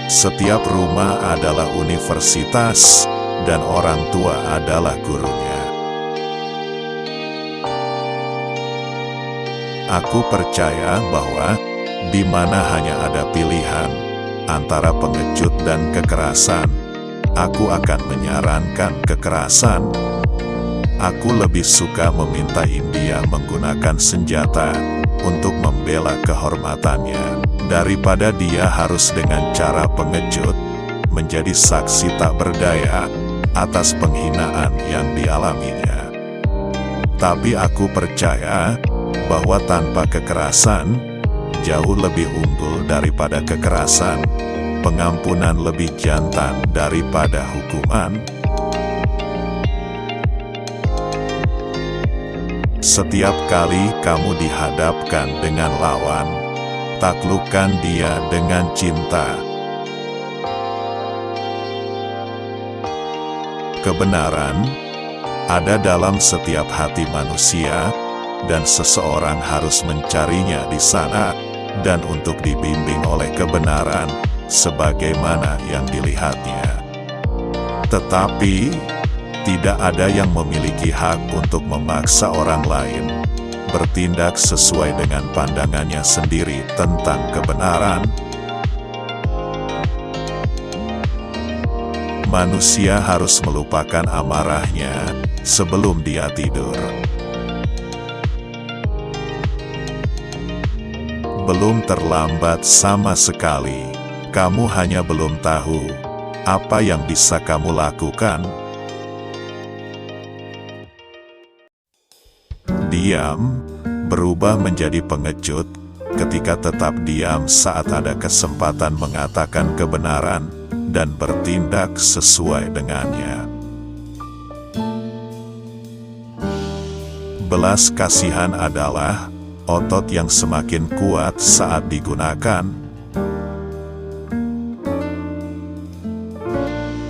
Setiap rumah adalah universitas, dan orang tua adalah gurunya. Aku percaya bahwa di mana hanya ada pilihan antara pengecut dan kekerasan, aku akan menyarankan kekerasan. Aku lebih suka meminta India menggunakan senjata untuk membela kehormatannya, daripada dia harus dengan cara pengecut menjadi saksi tak berdaya atas penghinaan yang dialaminya. Tapi aku percaya bahwa tanpa kekerasan, jauh lebih unggul daripada kekerasan, pengampunan lebih jantan daripada hukuman. Setiap kali kamu dihadapkan dengan lawan, taklukkan dia dengan cinta. Kebenaran ada dalam setiap hati manusia, dan seseorang harus mencarinya di sana, dan untuk dibimbing oleh kebenaran, sebagaimana yang dilihatnya. Tetapi, tidak ada yang memiliki hak untuk memaksa orang lain bertindak sesuai dengan pandangannya sendiri tentang kebenaran. Manusia harus melupakan amarahnya sebelum dia tidur. Belum terlambat sama sekali. Kamu hanya belum tahu apa yang bisa kamu lakukan. Diam berubah menjadi pengecut ketika tetap diam saat ada kesempatan mengatakan kebenaran dan bertindak sesuai dengannya. Belas kasihan adalah otot yang semakin kuat saat digunakan.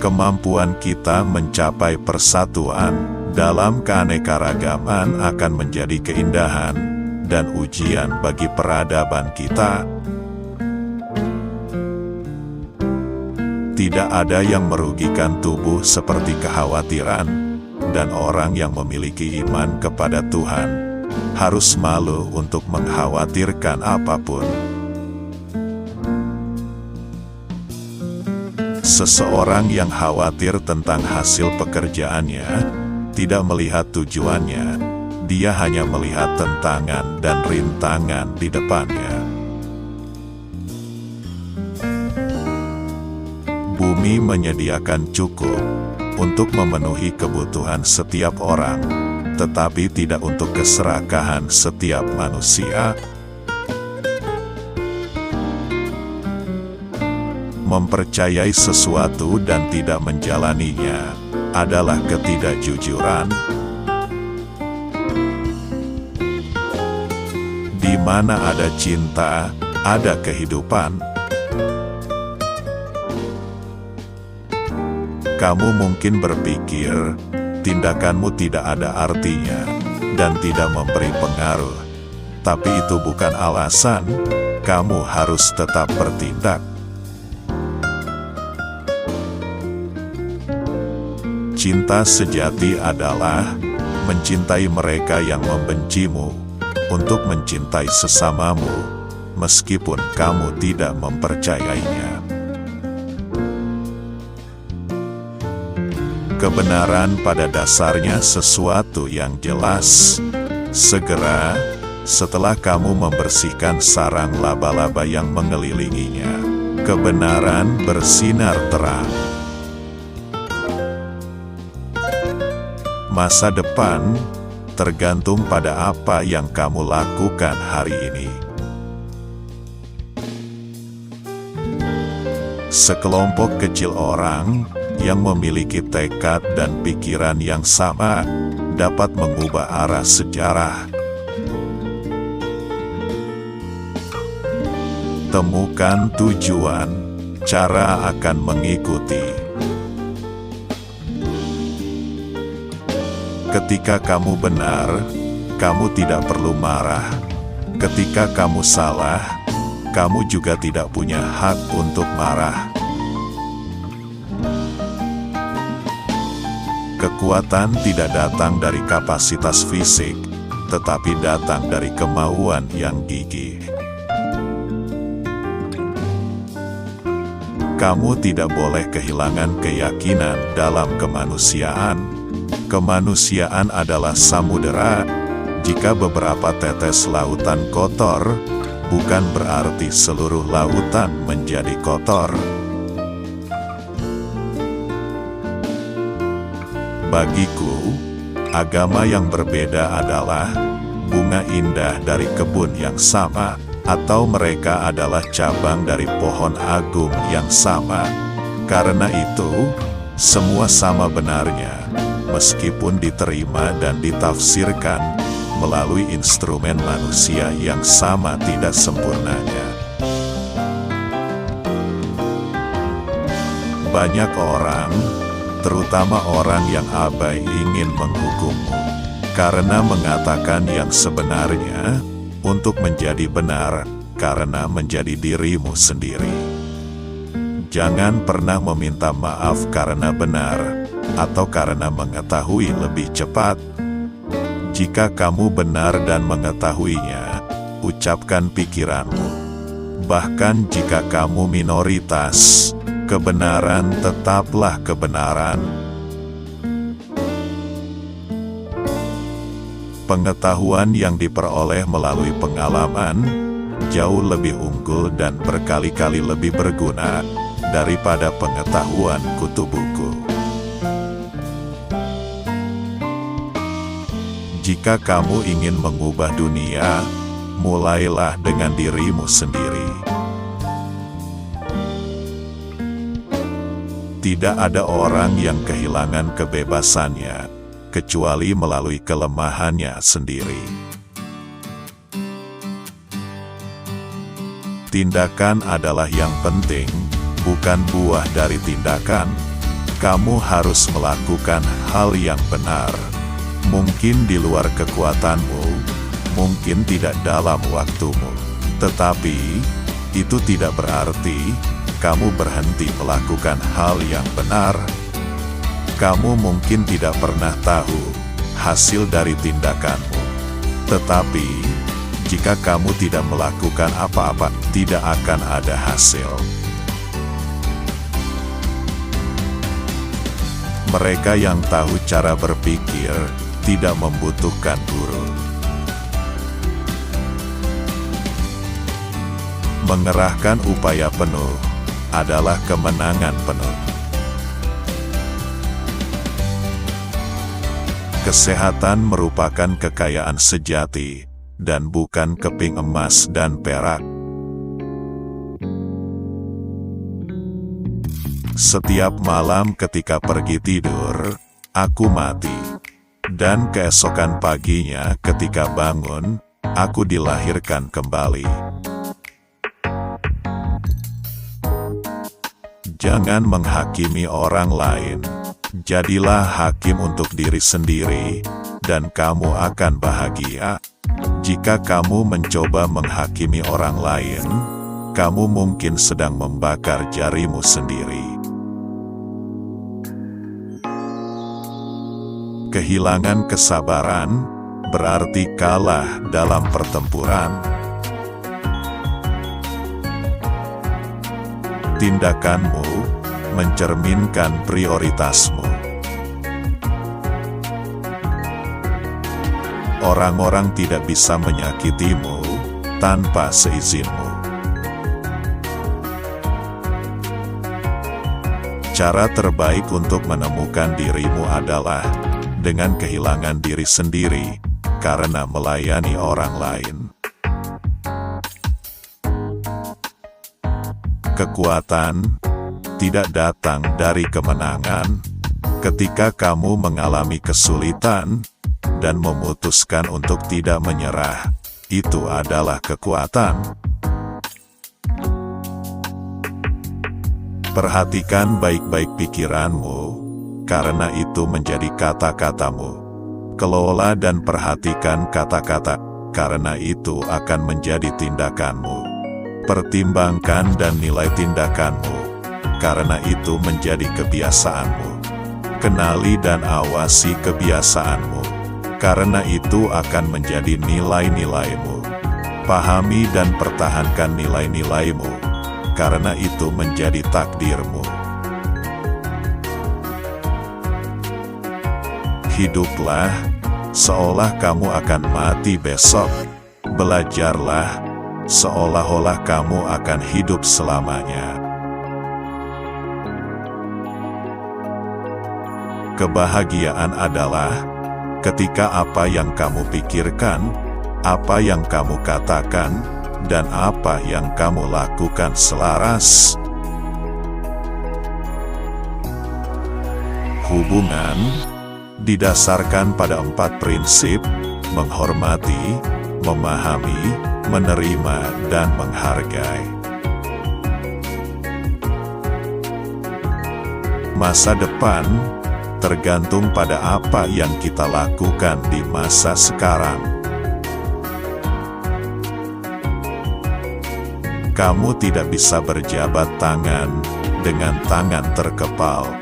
Kemampuan kita mencapai persatuan dalam keanekaragaman akan menjadi keindahan dan ujian bagi peradaban kita. Tidak ada yang merugikan tubuh seperti kekhawatiran, dan orang yang memiliki iman kepada Tuhan harus malu untuk mengkhawatirkan apapun. Seseorang yang khawatir tentang hasil pekerjaannya tidak melihat tujuannya, dia hanya melihat tentangan dan rintangan di depannya. Bumi menyediakan cukup untuk memenuhi kebutuhan setiap orang, tetapi tidak untuk keserakahan setiap manusia. Mempercayai sesuatu dan tidak menjalaninya adalah ketidakjujuran. Di mana ada cinta, ada kehidupan. Kamu mungkin berpikir tindakanmu tidak ada artinya dan tidak memberi pengaruh, tapi itu bukan alasan kamu harus tetap bertindak. Cinta sejati adalah mencintai mereka yang membencimu, untuk mencintai sesamamu, meskipun kamu tidak mempercayainya. Kebenaran pada dasarnya sesuatu yang jelas. Segera setelah kamu membersihkan sarang laba-laba yang mengelilinginya, kebenaran bersinar terang. Masa depan tergantung pada apa yang kamu lakukan hari ini. Sekelompok kecil orang yang memiliki tekad dan pikiran yang sama dapat mengubah arah sejarah. Temukan tujuan, cara akan mengikuti. Ketika kamu benar, kamu tidak perlu marah. Ketika kamu salah, kamu juga tidak punya hak untuk marah. Kekuatan tidak datang dari kapasitas fisik, tetapi datang dari kemauan yang gigih. Kamu tidak boleh kehilangan keyakinan dalam kemanusiaan. Kemanusiaan adalah samudera. Jika beberapa tetes lautan kotor, bukan berarti seluruh lautan menjadi kotor. Bagiku, agama yang berbeda adalah bunga indah dari kebun yang sama, atau mereka adalah cabang dari pohon agung yang sama. Karena itu, semua sama benarnya, meskipun diterima dan ditafsirkan melalui instrumen manusia yang sama tidak sempurnanya. Banyak orang, terutama orang yang abai, ingin menghukummu karena mengatakan yang sebenarnya untuk menjadi benar karena menjadi dirimu sendiri. Jangan pernah meminta maaf karena benar atau karena mengetahui lebih cepat. Jika kamu benar dan mengetahuinya, ucapkan pikiranmu. Bahkan jika kamu minoritas, kebenaran tetaplah kebenaran. Pengetahuan yang diperoleh melalui pengalaman jauh lebih unggul dan berkali-kali lebih berguna daripada pengetahuan kutu buku. Jika kamu ingin mengubah dunia, mulailah dengan dirimu sendiri. Tidak ada orang yang kehilangan kebebasannya, kecuali melalui kelemahannya sendiri. Tindakan adalah yang penting, bukan buah dari tindakan. Kamu harus melakukan hal yang benar. Mungkin di luar kekuatanmu, mungkin tidak dalam waktumu. Tetapi, itu tidak berarti kamu berhenti melakukan hal yang benar. Kamu mungkin tidak pernah tahu hasil dari tindakanmu. Tetapi, jika kamu tidak melakukan apa-apa, tidak akan ada hasil. Mereka yang tahu cara berpikir tidak membutuhkan guru. Mengerahkan upaya penuh adalah kemenangan penuh. Kesehatan merupakan kekayaan sejati, dan bukan keping emas dan perak. Setiap malam ketika pergi tidur, aku mati. Dan keesokan paginya ketika bangun, aku dilahirkan kembali. Jangan menghakimi orang lain. Jadilah hakim untuk diri sendiri, dan kamu akan bahagia. Jika kamu mencoba menghakimi orang lain, kamu mungkin sedang membakar jarimu sendiri. Kehilangan kesabaran berarti kalah dalam pertempuran. Tindakanmu mencerminkan prioritasmu. Orang-orang tidak bisa menyakitimu tanpa seizinmu. Cara terbaik untuk menemukan dirimu adalah dengan kehilangan diri sendiri karena melayani orang lain. Kekuatan tidak datang dari kemenangan. Ketika kamu mengalami kesulitan dan memutuskan untuk tidak menyerah, itu adalah kekuatan. Perhatikan baik-baik pikiranmu, karena itu menjadi kata-katamu. Kelola dan perhatikan kata-kata, karena itu akan menjadi tindakanmu. Pertimbangkan dan nilai tindakanmu, karena itu menjadi kebiasaanmu. Kenali dan awasi kebiasaanmu, karena itu akan menjadi nilai-nilaimu. Pahami dan pertahankan nilai-nilaimu, karena itu menjadi takdirmu. Hiduplah seolah kamu akan mati besok. Belajarlah seolah-olah kamu akan hidup selamanya. Kebahagiaan adalah ketika apa yang kamu pikirkan, apa yang kamu katakan, dan apa yang kamu lakukan selaras. Hubungan didasarkan pada 4 prinsip: menghormati, memahami, menerima, dan menghargai. Masa depan tergantung pada apa yang kita lakukan di masa sekarang. Kamu tidak bisa berjabat tangan dengan tangan terkepal.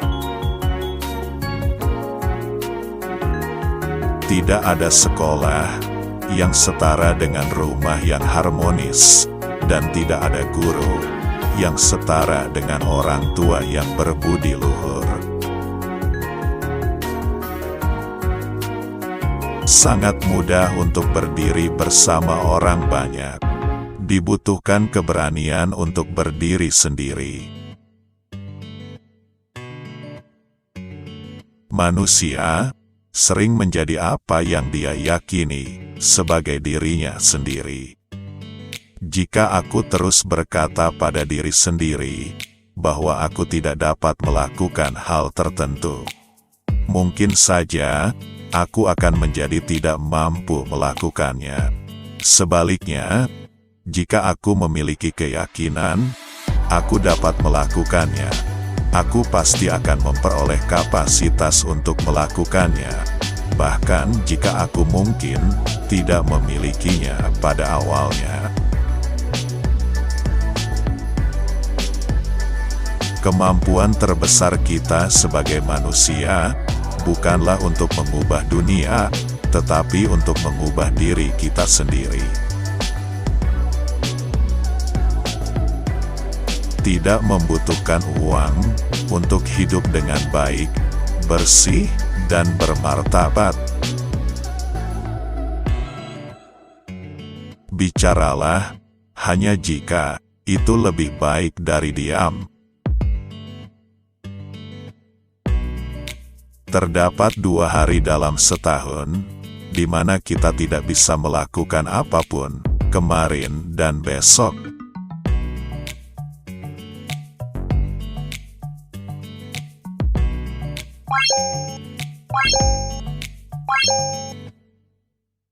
Tidak ada sekolah yang setara dengan rumah yang harmonis, dan tidak ada guru yang setara dengan orang tua yang berbudi luhur. Sangat mudah untuk berdiri bersama orang banyak. Dibutuhkan keberanian untuk berdiri sendiri. Manusia sering menjadi apa yang dia yakini sebagai dirinya sendiri. Jika aku terus berkata pada diri sendiri bahwa aku tidak dapat melakukan hal tertentu, mungkin saja aku akan menjadi tidak mampu melakukannya. Sebaliknya, jika aku memiliki keyakinan aku dapat melakukannya, aku pasti akan memperoleh kapasitas untuk melakukannya, bahkan jika aku mungkin tidak memilikinya pada awalnya. Kemampuan terbesar kita sebagai manusia bukanlah untuk mengubah dunia, tetapi untuk mengubah diri kita sendiri. Tidak membutuhkan uang untuk hidup dengan baik, bersih, dan bermartabat. Bicaralah hanya jika itu lebih baik dari diam. Terdapat 2 hari dalam setahun di mana kita tidak bisa melakukan apapun, kemarin dan besok.